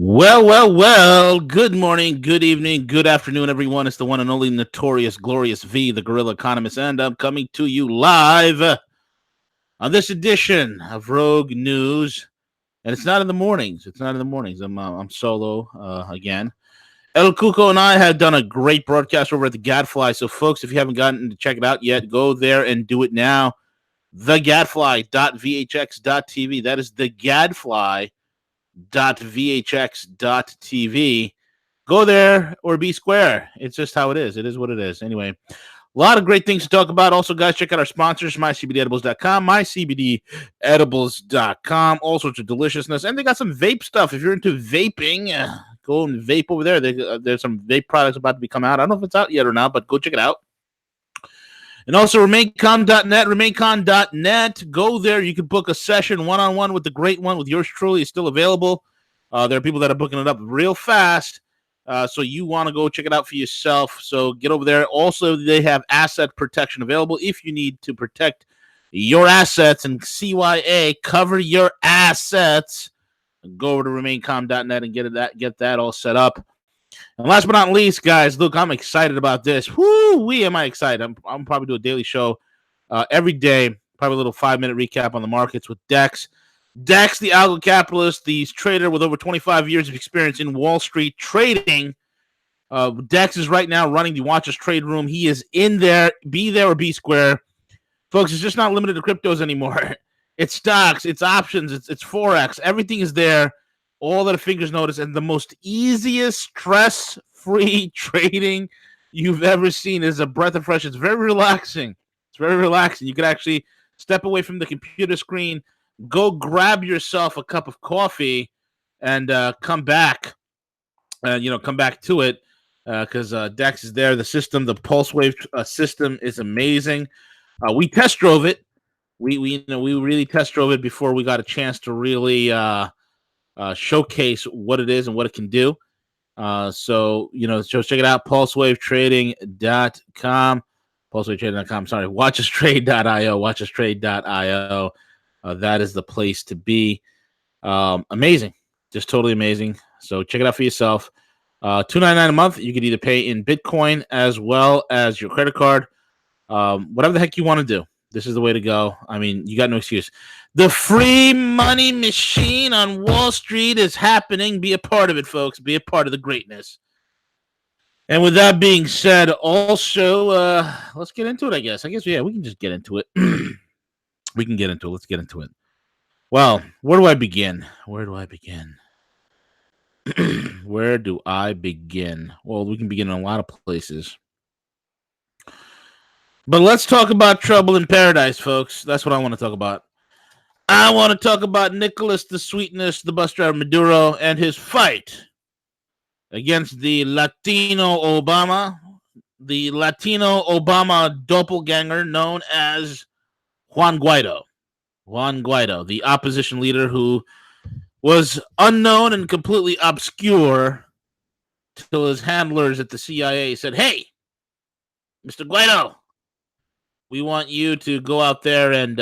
Well. Good morning, good evening, good afternoon, everyone. It's the one and only notorious, glorious V, the Guerrilla Economist, and I'm coming to you live on this edition of Rogue News. And it's not in the mornings. I'm solo again. El Cuco and I have done a great broadcast over at the Gadfly. So, folks, if you haven't gotten to check it out yet, go there and do it now. Thegadfly.vhx.tv. That is the Gadfly.vhx.tv. Go there or be square. It's just how it is. It is what it is. Anyway, a lot of great things to talk about. Also, guys, check out our sponsors, mycbdedibles.com, mycbdedibles.com, all sorts of deliciousness. And they got some vape stuff. If you're into vaping, go and vape over there. There's some vape products about to be coming out. I don't know if it's out yet or not, but go check it out. And also remainCom.net. Go there. You can book a session one-on-one with the great one with yours truly. It's still available. There are people that are booking it up real fast. So you want to go check it out for yourself. So get over there. Also, they have asset protection available if you need to protect your assets and CYA, cover your assets. Go over to remainCom.net and get that all set up. And last but not least, guys, look, I'm excited about this. Woo-wee, am I excited. I'm probably do a daily show every day, probably a little 5-minute recap on the markets with Dex. Dex, the algo capitalist, the trader with over 25 years of experience in Wall Street trading. Dex is right now running the Watch Us Trade Room. He is in there. Be there or be square. Folks, it's just not limited to cryptos anymore. It's stocks, it's options, it's Forex. Everything is there. All that a finger's notice, and the most easiest stress-free trading you've ever seen is a breath of fresh. It's very relaxing. You can actually step away from the computer screen, go grab yourself a cup of coffee, and come back. Come back to it because Dex is there. The system, the pulse wave system, is amazing. We test drove it. We really test drove it before we got a chance to really showcase what it is and what it can do. So check it out, pulsewavetrading.com. Pulsewavetrading.com, sorry, watchustrade.io. That is the place to be. Amazing. Just totally amazing. So check it out for yourself. $2.99 a month. You can either pay in Bitcoin as well as your credit card. Whatever the heck you want to do. This is the way to go. I mean, you got no excuse. The free money machine on Wall Street is happening. Be a part of it, folks. Be a part of the greatness. And with that being said, also, let's get into it, I guess. Yeah, we can just get into it. We can get into it. Let's get into it. Well, where do I begin? Where do I begin? Well, we can begin in a lot of places. But let's talk about trouble in paradise, folks. That's what I want to talk about. I want to talk about Nicholas the Sweetness, the bus driver Maduro, and his fight against the Latino Obama doppelganger known as Juan Guaido. Juan Guaido, the opposition leader who was unknown and completely obscure till his handlers at the CIA said, "Hey, Mr. Guaido, we want you to go out there and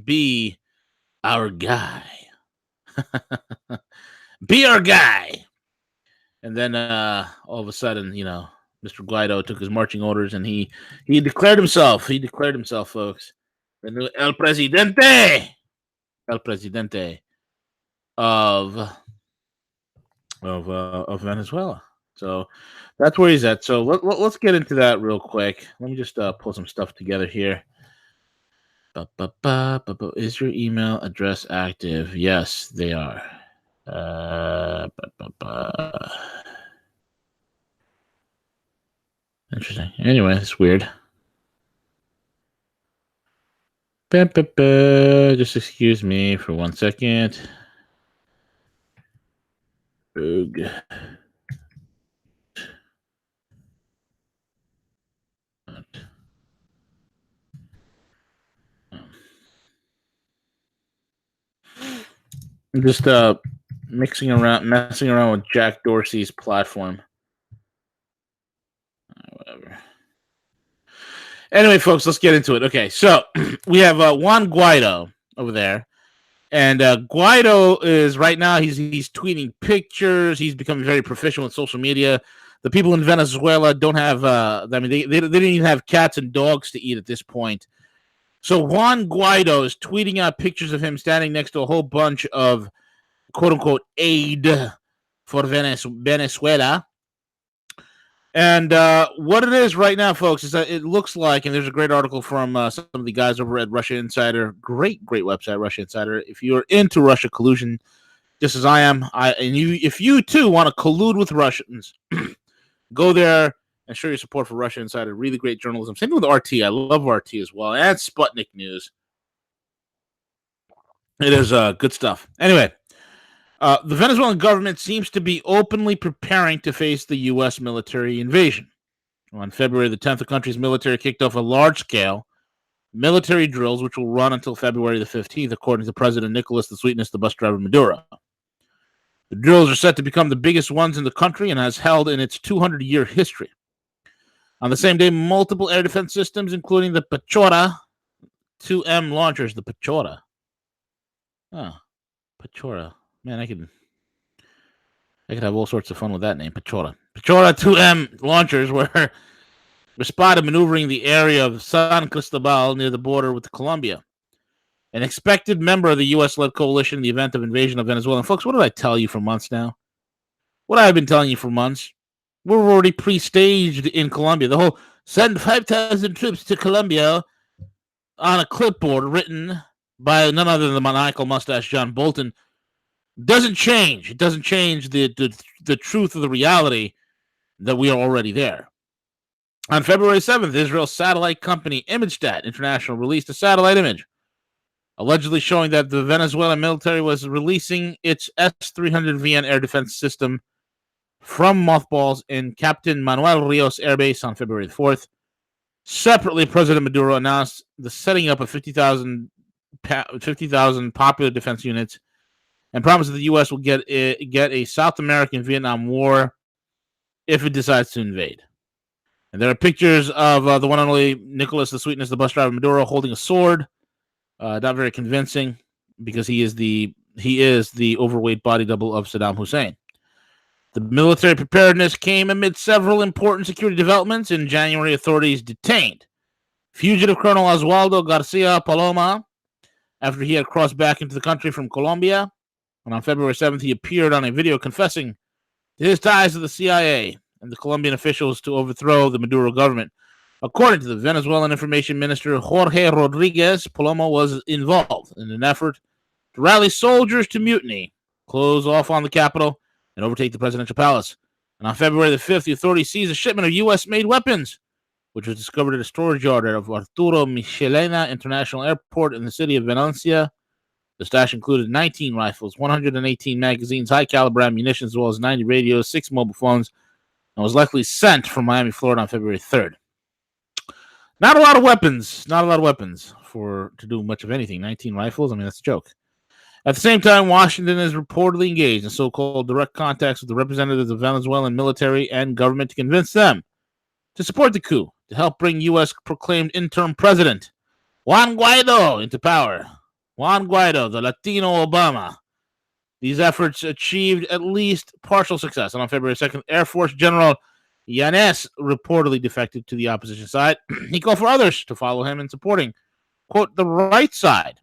be our guy." Be our guy. And then all of a sudden, Mr. Guaido took his marching orders and he declared himself. He declared himself, folks, the new El Presidente of Venezuela. So that's where he's at. So let's get into that real quick. Let me just pull some stuff together here. Is your email address active? Yes, they are. Interesting. Anyway, it's weird. Just excuse me for 1 second. Rogue. I'm just messing around with Jack Dorsey's platform. Whatever. Anyway, folks, let's get into it. Okay, so we have Juan Guaido over there. And Guaido is right now, he's tweeting pictures. He's becoming very proficient with social media. The people in Venezuela don't have, they didn't even have cats and dogs to eat at this point. So Juan Guaido is tweeting out pictures of him standing next to a whole bunch of quote unquote aid for Venezuela. And what it is right now, folks, is that it looks like, and there's a great article from some of the guys over at Russia Insider, great website, Russia Insider. If you're into Russia collusion, just as I am, if you too want to collude with Russians, go there and show your support for Russia Insider. Really great journalism. Same thing with RT. I love RT as well, and Sputnik News. It is good stuff. Anyway. The Venezuelan government seems to be openly preparing to face the U.S. military invasion. On February the 10th, the country's military kicked off a large-scale military drills, which will run until February the 15th, according to President Nicolas the Sweetness, the bus driver Maduro. The drills are set to become the biggest ones in the country and has held in its 200-year history. On the same day, multiple air defense systems, including the Pechora 2M launchers, the Pechora. Oh, Pechora. Man, I could have all sorts of fun with that name, Pechora. Pechora 2M launchers were spotted maneuvering the area of San Cristobal near the border with Colombia. An expected member of the U.S.-led coalition in the event of invasion of Venezuela. And folks, what did I tell you for months now? What I've been telling you for months? We're already pre-staged in Colombia. The whole send 5,000 troops to Colombia on a clipboard written by none other than the maniacal mustache John Bolton doesn't change. It doesn't change the truth of the reality that we are already there. On February 7th, Israel's satellite company ImageStat International released a satellite image allegedly showing that the Venezuelan military was releasing its S-300VN air defense system from mothballs in Captain Manuel Rios Air Base on February 4th. Separately, President Maduro announced the setting up of 50,000 popular defense units and promised that the U.S. will get a South American Vietnam War if it decides to invade. And there are pictures of the one and only Nicolas the Sweetness, the bus driver Maduro, holding a sword. Not very convincing because he is the overweight body double of Saddam Hussein. The military preparedness came amid several important security developments. In January, authorities detained fugitive Colonel Oswaldo Garcia Paloma after he had crossed back into the country from Colombia. And on February 7th, he appeared on a video confessing to his ties to the CIA and the Colombian officials to overthrow the Maduro government. According to the Venezuelan Information Minister Jorge Rodriguez, Paloma was involved in an effort to rally soldiers to mutiny, close off on the capital, and overtake the presidential palace. And on February the 5th, the authorities seized a shipment of U.S.-made weapons, which was discovered at a storage yard of Arturo Michelena International Airport in the city of Valencia. The stash included 19 rifles, 118 magazines, high-caliber ammunition, as well as 90 radios, 6 mobile phones, and was likely sent from Miami, Florida on February 3rd. Not a lot of weapons to do much of anything. 19 rifles, I mean, that's a joke. At the same time, Washington is reportedly engaged in so-called direct contacts with the representatives of the Venezuelan military and government to convince them to support the coup, to help bring U.S. proclaimed interim president Juan Guaido into power. Juan Guaido, the Latino Obama. These efforts achieved at least partial success. And on February 2nd, Air Force General Yanez reportedly defected to the opposition side. He called for others to follow him in supporting, quote, the right side.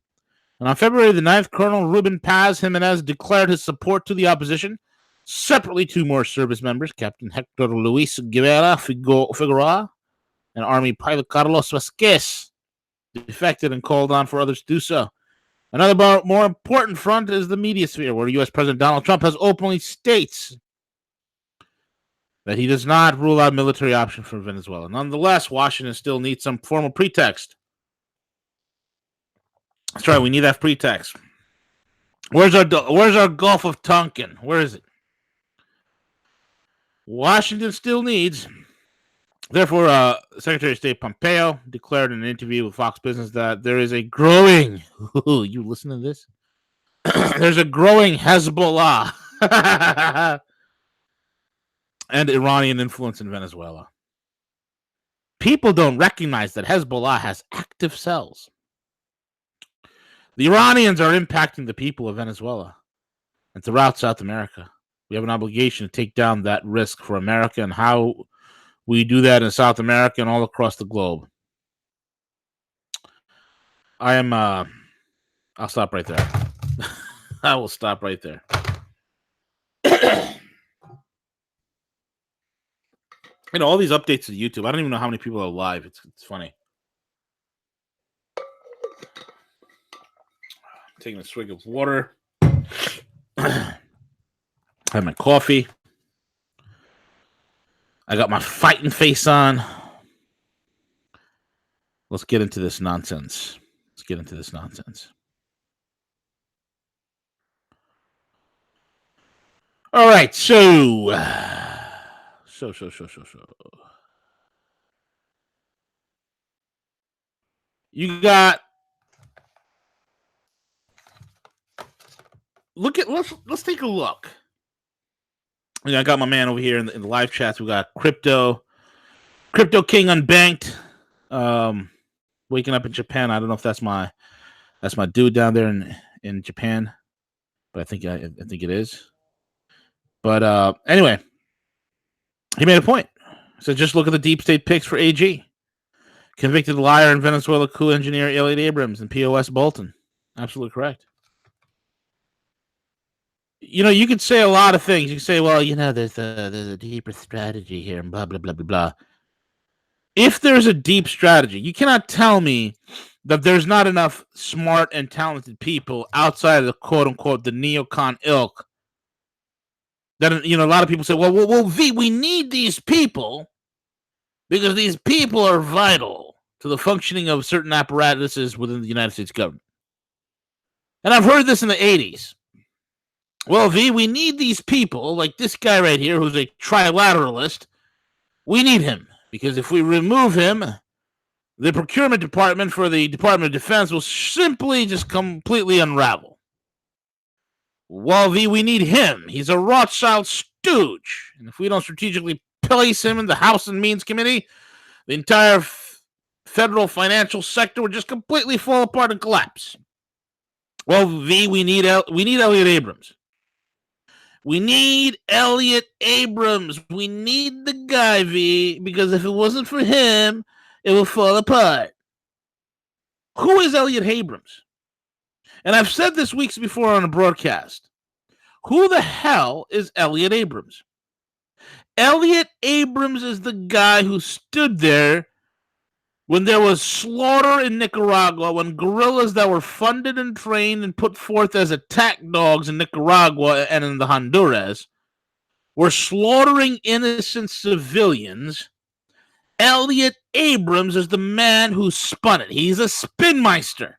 And on February the 9th, Colonel Ruben Paz Jimenez declared his support to the opposition. Separately, 2 more service members, Captain Hector Luis Guevara Figueroa and Army pilot Carlos Vasquez, defected and called on for others to do so. Another more important front is the media sphere, where U.S. President Donald Trump has openly states that he does not rule out military option for Venezuela. Nonetheless, Washington still needs some formal pretext. That's right, we need that pretext. Where's our Gulf of Tonkin? Where is it? Washington still needs. Therefore, Secretary of State Pompeo declared in an interview with Fox Business that there is a growing. You listen to this? There's a growing Hezbollah and Iranian influence in Venezuela. People don't recognize that Hezbollah has active cells. The Iranians are impacting the people of Venezuela and throughout South America. We have an obligation to take down that risk for America, and how we do that in South America and all across the globe. I'll stop right there. I will stop right there. All these updates to YouTube. I don't even know how many people are live. It's funny. Taking a swig of water. Have my coffee. I got my fighting face on. Let's get into this nonsense. All right, so. You got. Let's take a look. I got my man over here in the live chats. We got Crypto King Unbanked, waking up in Japan. I don't know if that's my dude down there in Japan, but I think it is. But anyway, he made a point. So just look at the deep state picks for AG. Convicted liar in Venezuela coup engineer Elliot Abrams and POS Bolton. Absolutely correct. You could say a lot of things. You could say, well, there's a deeper strategy here and blah, blah, blah, blah, blah. If there's a deep strategy, you cannot tell me that there's not enough smart and talented people outside of the quote-unquote the neocon ilk. That, a lot of people say, well, V, we need these people because these people are vital to the functioning of certain apparatuses within the United States government. And I've heard this in the 80s. Well, V, we need these people, like this guy right here, who's a trilateralist. We need him, because if we remove him, the procurement department for the Department of Defense will simply just completely unravel. Well, V, we need him. He's a Rothschild stooge. And if we don't strategically place him in the House and Means Committee, the entire federal financial sector would just completely fall apart and collapse. Well, V, we need Elliot Abrams. We need Elliot Abrams. We need the guy, V, because if it wasn't for him, it will fall apart. Who is Elliot Abrams? And I've said this weeks before on a broadcast. Who the hell is Elliot Abrams? Elliot Abrams is the guy who stood there when there was slaughter in Nicaragua, when guerrillas that were funded and trained and put forth as attack dogs in Nicaragua and in the Honduras were slaughtering innocent civilians. Elliot Abrams is the man who spun it. He's a spinmeister.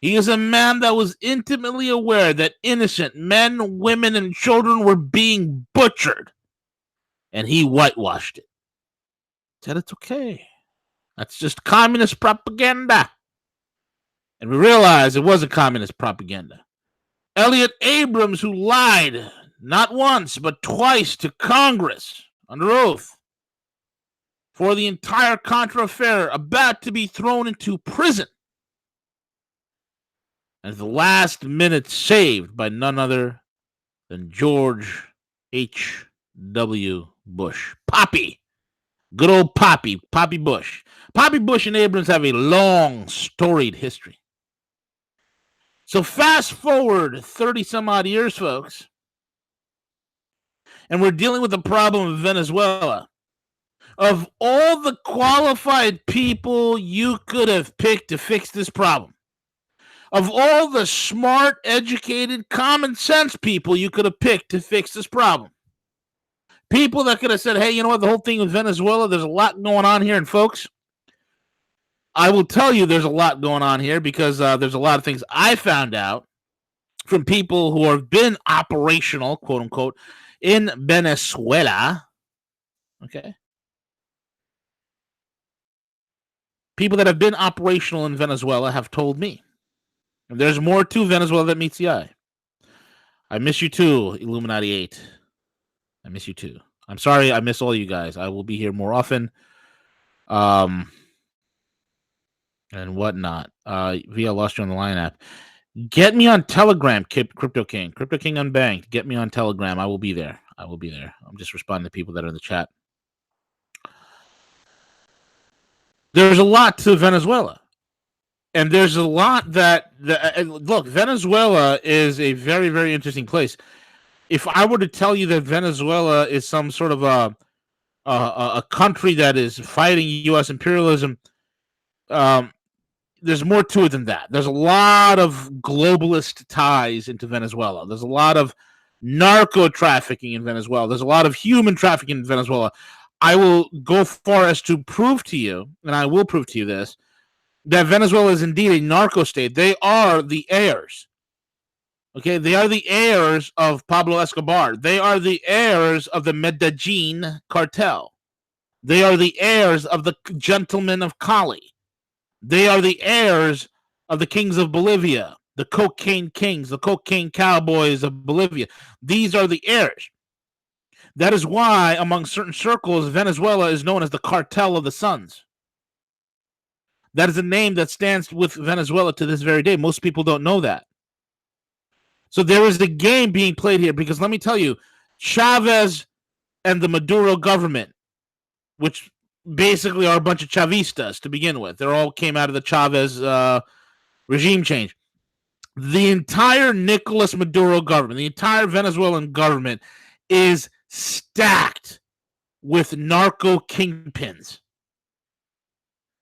He is a man that was intimately aware that innocent men, women, and children were being butchered. And he whitewashed it. Said it's okay. That's just communist propaganda. And we realized it wasn't communist propaganda. Elliot Abrams, who lied not once but twice to Congress under oath for the entire Contra affair, about to be thrown into prison. And at the last minute saved by none other than George H.W. Bush. Poppy. Good old Poppy Bush. Poppy Bush and Abrams have a long, storied history. So fast forward 30 some odd years, folks, and we're dealing with the problem of Venezuela. Of all the qualified people you could have picked to fix this problem, of all the smart, educated, common sense people you could have picked to fix this problem, people that could have said, hey, you know what, the whole thing with Venezuela, there's a lot going on here. And folks, I will tell you there's a lot going on here because there's a lot of things I found out from people who have been operational, quote unquote, in Venezuela. Okay. People that have been operational in Venezuela have told me. And there's more to Venezuela that meets the eye. I miss you too, Illuminati 8. I miss you too. I'm sorry, I miss all you guys. I will be here more often. and whatnot. Via lost you on the line app. Get me on Telegram, Crypto King. Crypto King Unbanked. Get me on Telegram. I will be there. I'm just responding to people that are in the chat. There's a lot to Venezuela. And there's a lot that look, Venezuela is a very, very interesting place. If I were to tell you that Venezuela is some sort of a country that is fighting U.S. imperialism, there's more to it than that. There's a lot of globalist ties into Venezuela. There's a lot of narco trafficking in Venezuela. There's a lot of human trafficking in Venezuela. I will go far as to prove to you, and I will prove to you this, that Venezuela is indeed a narco state. They are the heirs. Okay, they are the heirs of Pablo Escobar. They are the heirs of the Medellin cartel. They are the heirs of the gentlemen of Cali. They are the heirs of the kings of Bolivia, the cocaine kings, the cocaine cowboys of Bolivia. These are the heirs. That is why, among certain circles, Venezuela is known as the cartel of the suns. That is a name that stands with Venezuela to this very day. Most people don't know that. So there is the game being played here because let me tell you, Chavez and the Maduro government, which basically are a bunch of Chavistas to begin with. They all came out of the Chavez regime change. The entire Nicolas Maduro government, the entire Venezuelan government is stacked with narco kingpins.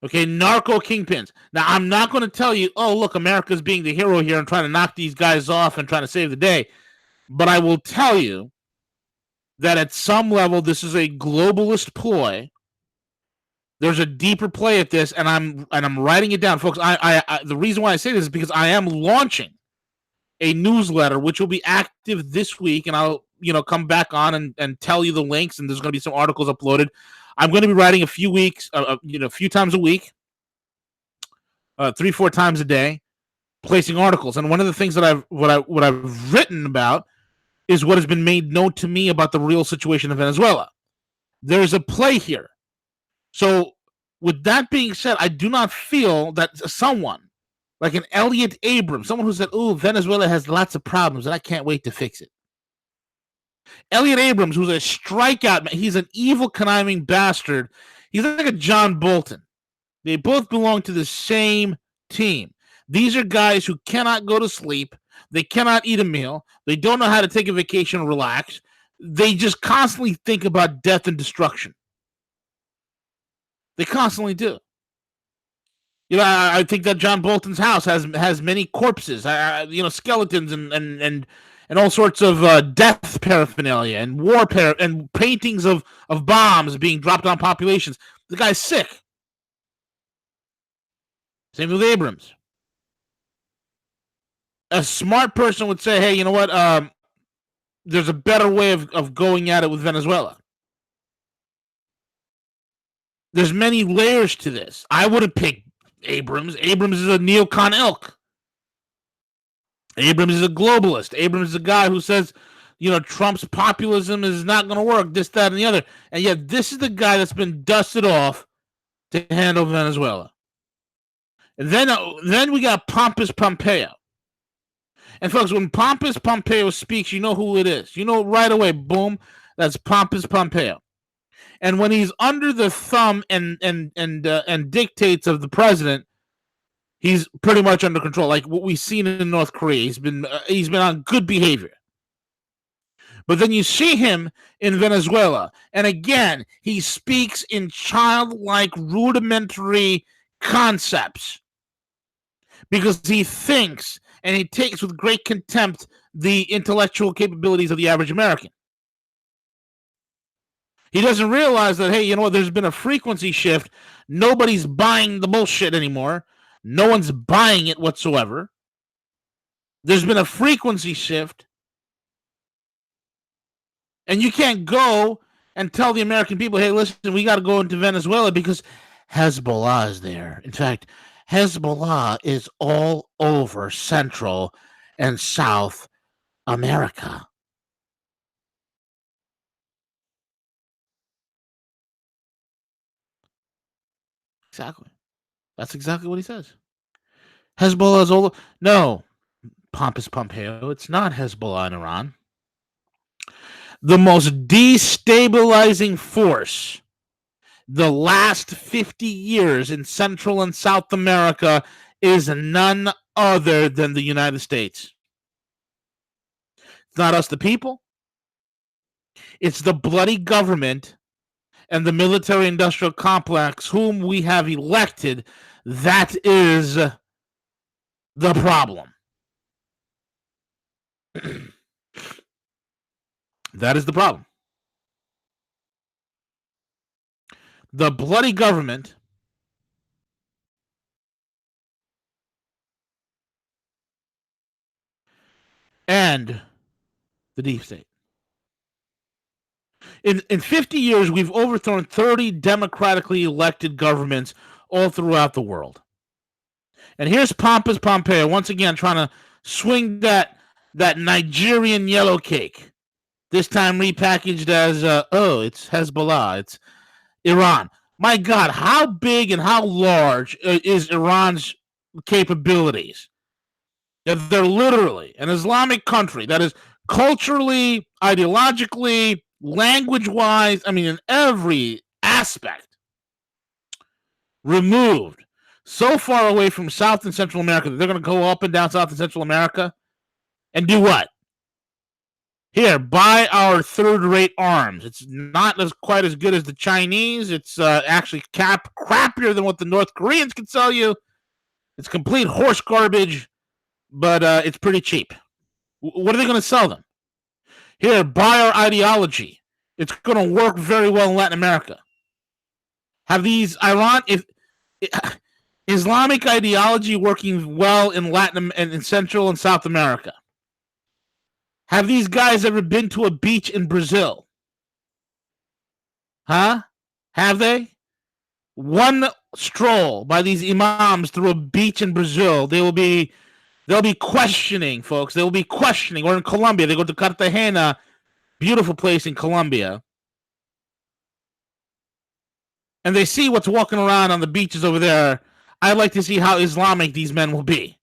Okay, narco kingpins. Now, I'm not going to tell you, oh, look, America's being the hero here and trying to knock these guys off and trying to save the day. But I will tell you that at some level, this is a globalist ploy. There's a deeper play at this, and I'm writing it down, folks. I the reason why I say this is because I am launching a newsletter which will be active this week, and I'll come back on and tell you the links, and there's going to be some articles uploaded. I'm going to be writing a few times a week, 3-4 times a day, placing articles. And one of the things that I've written about is what has been made known to me about the real situation in Venezuela. There's a play here. So with that being said, I do not feel that someone like an Elliot Abrams, someone who said, oh, Venezuela has lots of problems and I can't wait to fix it. Elliot Abrams, who's a strikeout man, he's an evil, conniving bastard. He's like a John Bolton. They both belong to the same team. These are guys who cannot go to sleep. They cannot eat a meal. They don't know how to take a vacation and relax. They just constantly think about death and destruction. They constantly do. I think that John Bolton's house has many corpses, skeletons and all sorts of death paraphernalia and war and paintings of bombs being dropped on populations. The guy's sick. Same with Abrams. A smart person would say, hey, you know what? There's a better way of going at it with Venezuela. There's many layers to this. I wouldn't pick Abrams. Abrams is a neocon ilk. Abrams is a globalist. Abrams is a guy who says, Trump's populism is not going to work, this, that, and the other. And yet this is the guy that's been dusted off to handle Venezuela. And then we got Pompous Pompeo. And folks, when Pompous Pompeo speaks, you know who it is. You know right away, boom, that's Pompous Pompeo. And when he's under the thumb and dictates of the president, he's pretty much under control. Like what we've seen in North Korea, he's been on good behavior. But then you see him in Venezuela, and again, he speaks in childlike, rudimentary concepts because he thinks and he takes with great contempt the intellectual capabilities of the average American. He doesn't realize that, hey, you know what, there's been a frequency shift. Nobody's buying the bullshit anymore. No one's buying it whatsoever. There's been a frequency shift. And you can't go and tell the American people, hey, listen, we got to go into Venezuela because Hezbollah is there. In fact, Hezbollah is all over Central and South America. Exactly. That's exactly what he says. Hezbollah is all. No, pompous Pompeo. It's not Hezbollah in Iran. The most destabilizing force the last 50 years in Central and South America is none other than the United States. It's not us, the people. It's the bloody government and the military-industrial complex whom we have elected. That is the problem. That is the problem. The bloody government and the deep state. In 50 years, we've overthrown 30 democratically elected governments all throughout the world. And here's pompous Pompeo once again trying to swing that Nigerian yellow cake. This time repackaged as, it's Hezbollah, it's Iran. My God, how big and how large is Iran's capabilities? They're literally an Islamic country that is culturally, ideologically, language-wise, I mean, in every aspect, removed so far away from South and Central America that they're going to go up and down South and Central America and do what? Here, buy our third-rate arms. It's not quite as good as the Chinese. It's actually crappier than what the North Koreans can sell you. It's complete horse garbage, but it's pretty cheap. What are they going to sell them? Here, buy our ideology. It's going to work very well in Latin America. Have these Islamic ideology working well in Latin and in Central and South America? Have these guys ever been to a beach in Brazil? Huh? Have they? One stroll by these imams through a beach in Brazil, they'll be questioning, folks. They will be questioning. Or in Colombia, they go to Cartagena, beautiful place in Colombia, and they see what's walking around on the beaches over there. I'd like to see how Islamic these men will be.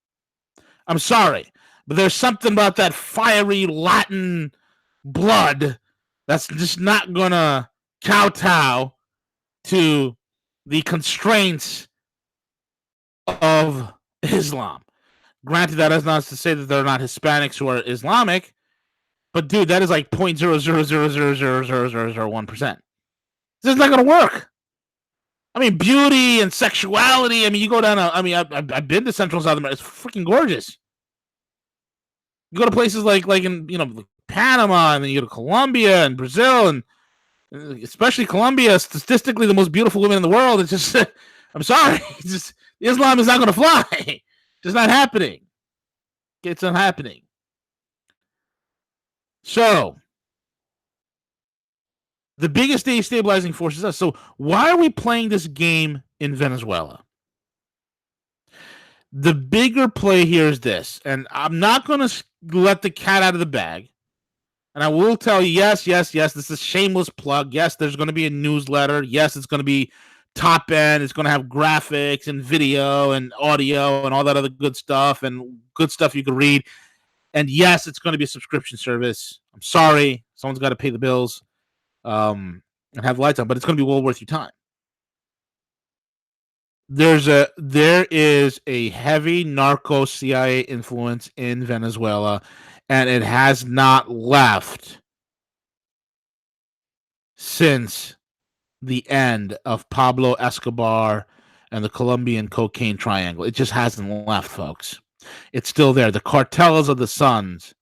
I'm sorry, but there's something about that fiery Latin blood that's just not going to kowtow to the constraints of Islam. Granted, that is not to say that they're not Hispanics who are Islamic, but dude, that is like 0.000000001%. This is not going to work. I mean, beauty and sexuality. I mean, you go down. I've been to Central and South America. It's freaking gorgeous. You go to places like in Panama, and then you go to Colombia and Brazil, and especially Colombia, statistically the most beautiful women in the world. It's just, I'm sorry, it's just Islam is not going to fly. It's just not happening. It's not happening. So, the biggest destabilizing force is us. So, why are we playing this game in Venezuela? The bigger play here is this, and I'm not going to let the cat out of the bag. And I will tell you, yes, this is a shameless plug. Yes, there's going to be a newsletter. Yes, it's going to be top end. It's going to have graphics and video and audio and all that other good stuff and good stuff you can read. And yes, it's going to be a subscription service. I'm sorry. Someone's got to pay the bills and have the lights on, but it's going to be well worth your time. There is a heavy narco CIA influence in Venezuela, and it has not left since the end of Pablo Escobar and the Colombian cocaine triangle. It just hasn't left, folks. It's still there. The cartel of the Suns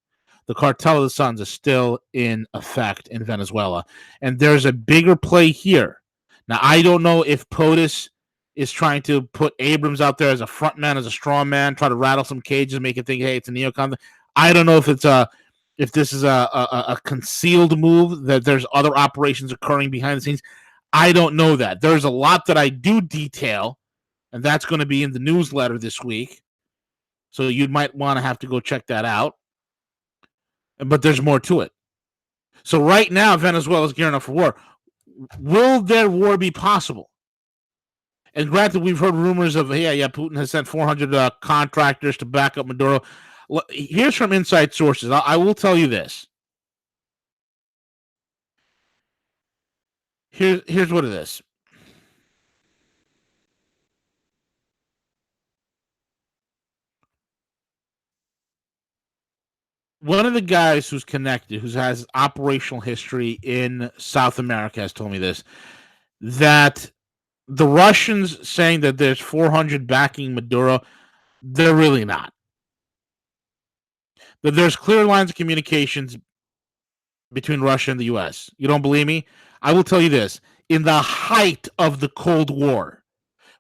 is still in effect in Venezuela. And there's a bigger play here. Now, I don't know if POTUS is trying to put Abrams out there as a front man, as a strong man, try to rattle some cages, make it think, hey, it's a neocon. I don't know if this is a concealed move, that there's other operations occurring behind the scenes. I don't know that. There's a lot that I do detail, and that's going to be in the newsletter this week. So you might want to have to go check that out. But there's more to it. So right now, Venezuela is gearing up for war. Will their war be possible? And granted, we've heard rumors of, yeah, Putin has sent 400 contractors to back up Maduro. Here's from inside sources. I will tell you this. Here's what it is. One of the guys who's connected, who has operational history in South America, has told me this, that the Russians saying that there's 400 backing Maduro, they're really not. That there's clear lines of communications between Russia and the U.S. You don't believe me? I will tell you this. In the height of the Cold War,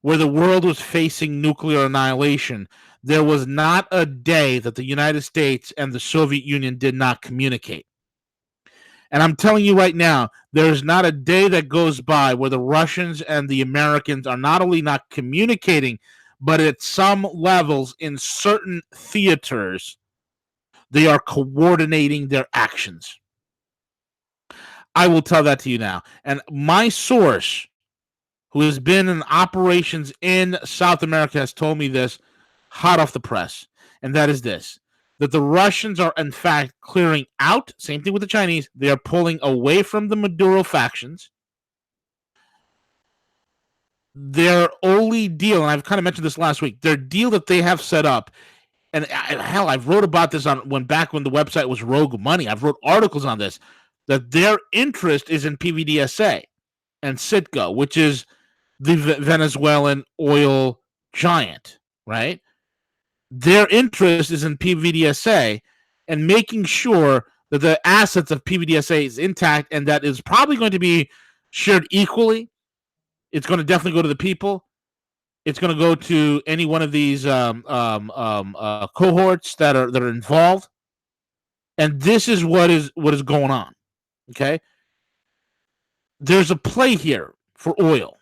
where the world was facing nuclear annihilation, there was not a day that the United States and the Soviet Union did not communicate. And I'm telling you right now, there's not a day that goes by where the Russians and the Americans are not only not communicating, but at some levels in certain theaters, they are coordinating their actions. I will tell that to you now. And my source, who has been in operations in South America, has told me this hot off the press. And that is this, that the Russians are in fact clearing out, same thing with the Chinese, they are pulling away from the Maduro factions. Their only deal, and I've kind of mentioned this last week, their deal that they have set up, and hell, I've wrote about this back when the website was Rogue Money. I've wrote articles on this, that their interest is in PVDSA and Citgo, which is the Venezuelan oil giant, right? Their interest is in PVDSA and making sure that the assets of PVDSA is intact, and that is probably going to be shared equally. It's going to definitely go to the people. It's going to go to any one of these cohorts that are involved. And this is what is going on. Okay, there's a play here for oil,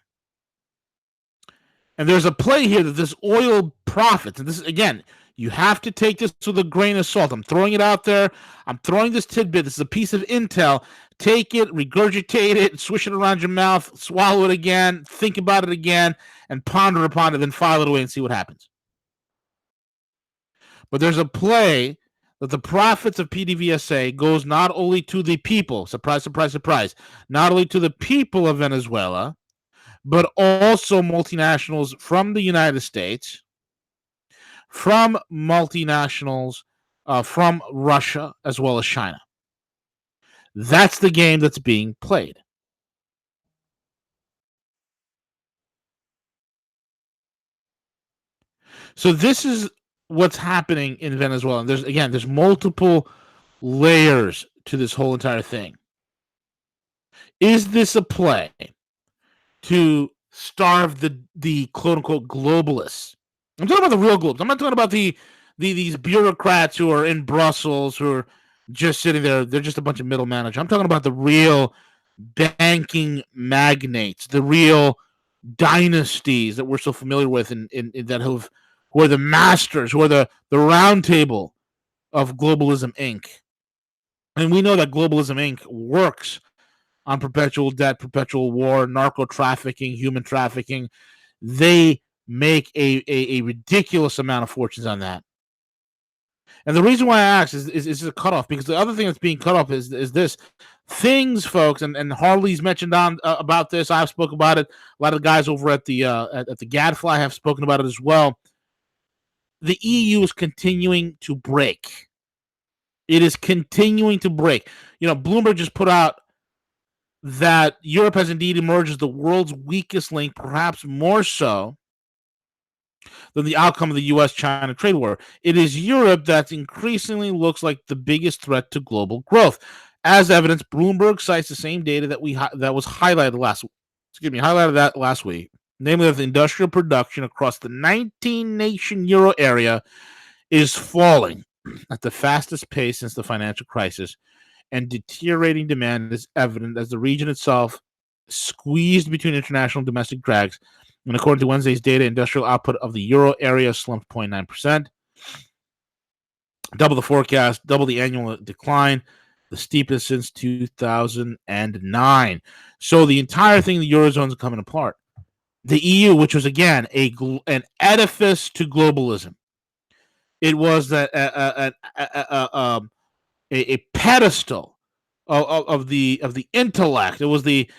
and there's a play here that this oil profits. And this is, again, you have to take this with a grain of salt. I'm throwing it out there. I'm throwing this tidbit. This is a piece of intel. Take it, regurgitate it, swish it around your mouth, swallow it again, think about it again, and ponder upon it, then file it away and see what happens. But there's a play that the profits of PDVSA goes not only to the people, surprise, surprise, surprise, not only to the people of Venezuela, but also multinationals from the United States, from multinationals from Russia, as well as China. That's the game that's being played. So this is what's happening in Venezuela. And there's multiple layers to this whole entire thing. Is this a play to starve the quote unquote globalists? I'm talking about the real globalists. I'm not talking about these bureaucrats who are in Brussels who are just sitting there. They're just a bunch of middle managers. I'm talking about the real banking magnates, the real dynasties that we're so familiar with, in that who are the masters, who are the round table of Globalism Inc. And we know that Globalism Inc. works on perpetual debt, perpetual war, narco trafficking, human trafficking. They make a ridiculous amount of fortunes on that. And the reason why I ask is a cutoff, because the other thing that's being cut off is this. Things, folks, and Harley's mentioned on about this. I've spoken about it. A lot of the guys over at the Gadfly have spoken about it as well. The EU is continuing to break. It is continuing to break. You know, Bloomberg just put out that Europe has indeed emerged as the world's weakest link, perhaps more so than the outcome of the U.S.-China trade war. It is Europe that increasingly looks like the biggest threat to global growth. As evidence, Bloomberg cites the same data that was highlighted last week, namely that the industrial production across the 19-nation euro area is falling at the fastest pace since the financial crisis, and deteriorating demand is evident as the region itself squeezed between international and domestic drags. And according to Wednesday's data, industrial output of the euro area slumped 0.9%, double the forecast, double the annual decline, the steepest since 2009. So the entire thing, the Eurozone, is coming apart. The EU, which was again an edifice to globalism. It was a pedestal of the intellect. It was the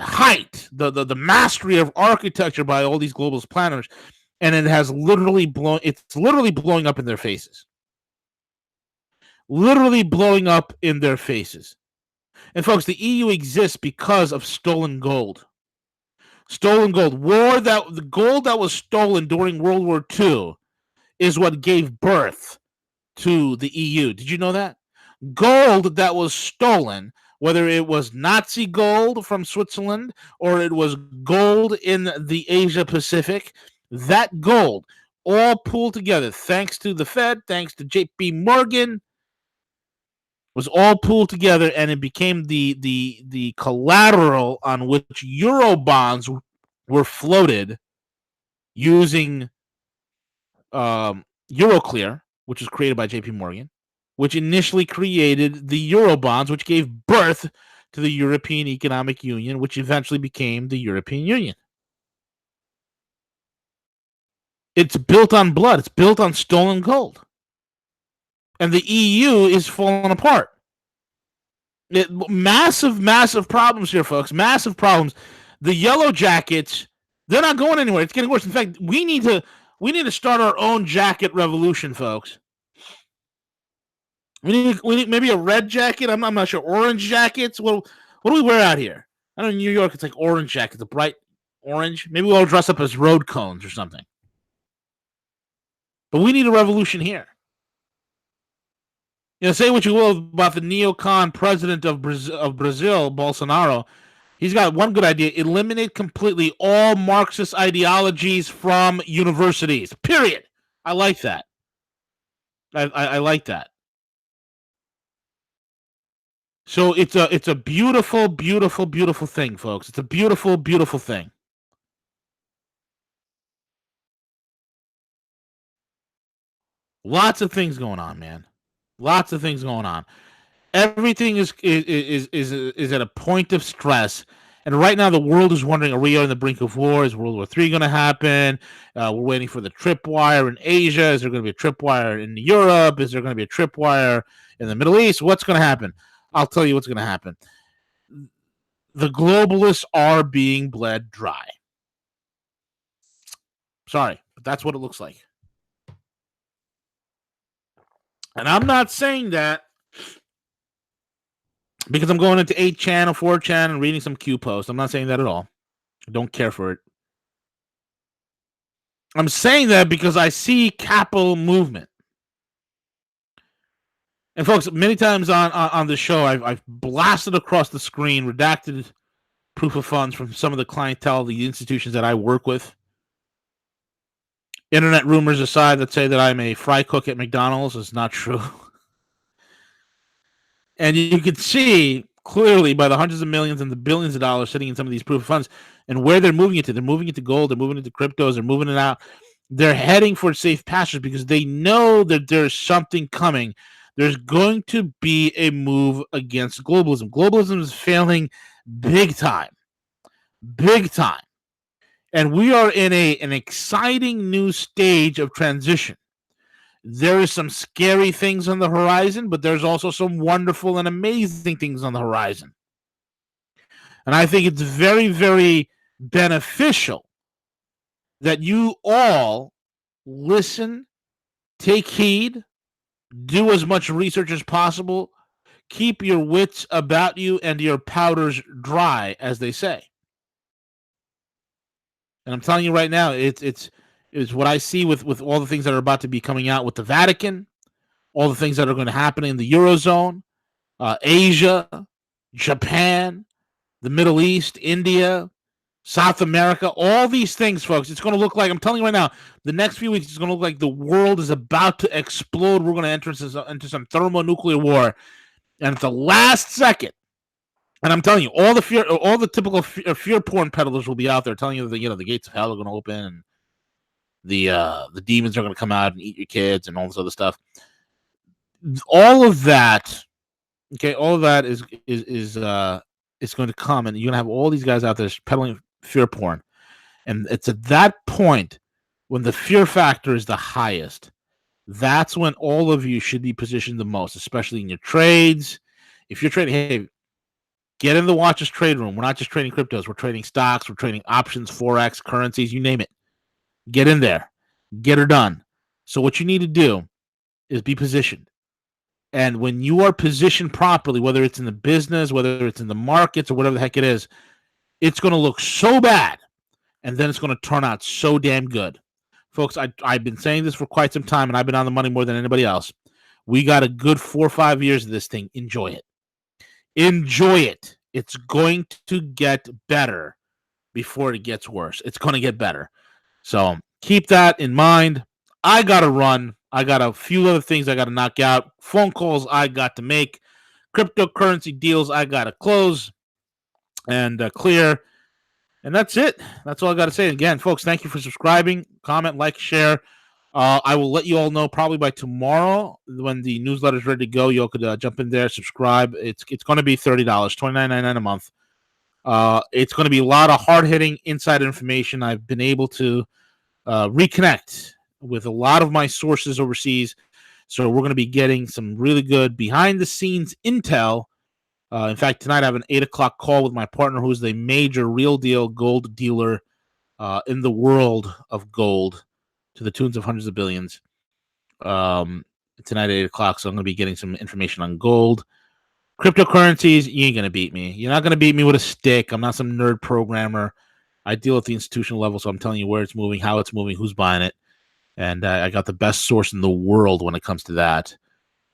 height, the mastery of architecture by all these globalist planners, and it has literally blown. It's literally blowing up in their faces. Literally blowing up in their faces. And folks, the EU exists because of stolen gold. Stolen gold. The gold that was stolen during World War II is what gave birth to the EU. Did you know that? Gold that was stolen, whether it was Nazi gold from Switzerland or it was gold in the Asia Pacific, that gold all pooled together, thanks to the Fed, thanks to JP Morgan, was all pooled together, and it became the collateral on which Euro bonds were floated using Euroclear, which was created by JP Morgan, which initially created the Euro bonds, which gave birth to the European Economic Union, which eventually became the European Union. It's built on blood. It's built on stolen gold. And the EU is falling apart. Massive problems here, folks. Massive problems. The yellow jackets, they're not going anywhere. It's getting worse. In fact, we need to start our own jacket revolution, folks. We need maybe a red jacket. I'm not sure. Orange jackets. What do we wear out here? I know in New York it's like orange jackets, a bright orange. Maybe we'll all dress up as road cones or something. But we need a revolution here. Say what you will about the neocon president of Brazil, Bolsonaro. He's got one good idea: eliminate completely all Marxist ideologies from universities. Period. I like that. I like that. So it's a beautiful thing, folks. It's a beautiful thing. Lots of things going on, man. Lots of things going on. Everything is at a point of stress, and right now the world is wondering: are we on the brink of war? Is World War III going to happen? We're waiting for the tripwire in Asia. Is there going to be a tripwire in Europe? Is there going to be a tripwire in the Middle East? What's going to happen? I'll tell you what's going to happen. The globalists are being bled dry. Sorry, but that's what it looks like. And I'm not saying that because I'm going into 8chan or 4chan and reading some Q posts. I'm not saying that at all. I don't care for it. I'm saying that because I see capital movement. And folks, many times on the show, I've blasted across the screen redacted proof of funds from some of the clientele, the institutions that I work with. Internet rumors aside that say that I'm a fry cook at McDonald's is not true. And you can see clearly by the hundreds of millions and the billions of dollars sitting in some of these proof of funds and where they're moving it to. They're moving it to gold. They're moving it to cryptos. They're moving it out. They're heading for safe passage because they know that there's something coming. There's going to be a move against globalism. Globalism is failing big time. Big time. And we are in an exciting new stage of transition. There is some scary things on the horizon, but there's also some wonderful and amazing things on the horizon. And I think it's very, very beneficial that you all listen, take heed, do as much research as possible, keep your wits about you and your powders dry, as they say. And I'm telling you right now, it's what I see with all the things that are about to be coming out with the Vatican, all the things that are going to happen in the Eurozone, Asia, Japan, the Middle East, India, South America, all these things, folks. It's going to look like, I'm telling you right now, the next few weeks, it's going to look like the world is about to explode. We're going to enter into some thermonuclear war. And at the last second, and I'm telling you, all the typical fear porn peddlers will be out there telling you that the gates of hell are going to open and the demons are going to come out and eat your kids and all this other stuff. All of that, okay, all of that is going to come, and you're going to have all these guys out there peddling fear porn. And it's at that point when the fear factor is the highest. That's when all of you should be positioned the most, especially in your trades. If you're trading, hey, get in the Watchers trade room. We're not just trading cryptos. We're trading stocks. We're trading options, Forex, currencies, you name it. Get in there. Get her done. So what you need to do is be positioned. And when you are positioned properly, whether it's in the business, whether it's in the markets, or whatever the heck it is, it's going to look so bad, and then it's going to turn out so damn good. Folks, I've been saying this for quite some time, and I've been on the money more than anybody else. We got a good 4 or 5 years of this thing. Enjoy it. Enjoy it. It's going to get better before it gets worse. It's going to get better. So keep that in mind. I got to run. I got a few other things I got to knock out. Phone calls I got to make. Cryptocurrency deals I got to close and clear. And that's it. That's all I got to say. Again, folks, thank you for subscribing. Comment, like, share. I will let you all know probably by tomorrow when the newsletter is ready to go. You all could jump in there, subscribe. It's going to be $30, $29.99 a month. It's going to be a lot of hard-hitting inside information. I've been able to reconnect with a lot of my sources overseas. So we're going to be getting some really good behind-the-scenes intel. In fact, tonight I have an 8 o'clock call with my partner, who's the major real deal gold dealer in the world of gold to the tunes of hundreds of billions. Tonight at 8 o'clock, so I'm going to be getting some information on gold. Cryptocurrencies, you ain't going to beat me. You're not going to beat me with a stick. I'm not some nerd programmer. I deal at the institutional level, so I'm telling you where it's moving, how it's moving, who's buying it. And I got the best source in the world when it comes to that.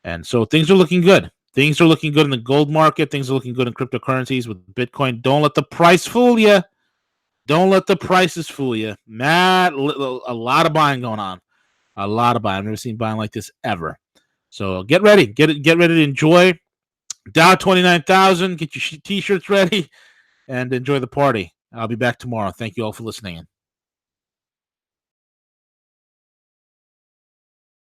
And so things are looking good. Things are looking good in the gold market. Things are looking good in cryptocurrencies with Bitcoin. Don't let the price fool you. Don't let the prices fool you. Matt, a lot of buying going on. A lot of buying. I've never seen buying like this ever. So get ready. Get ready to enjoy. Dow 29,000. Get your T-shirts ready and enjoy the party. I'll be back tomorrow. Thank you all for listening.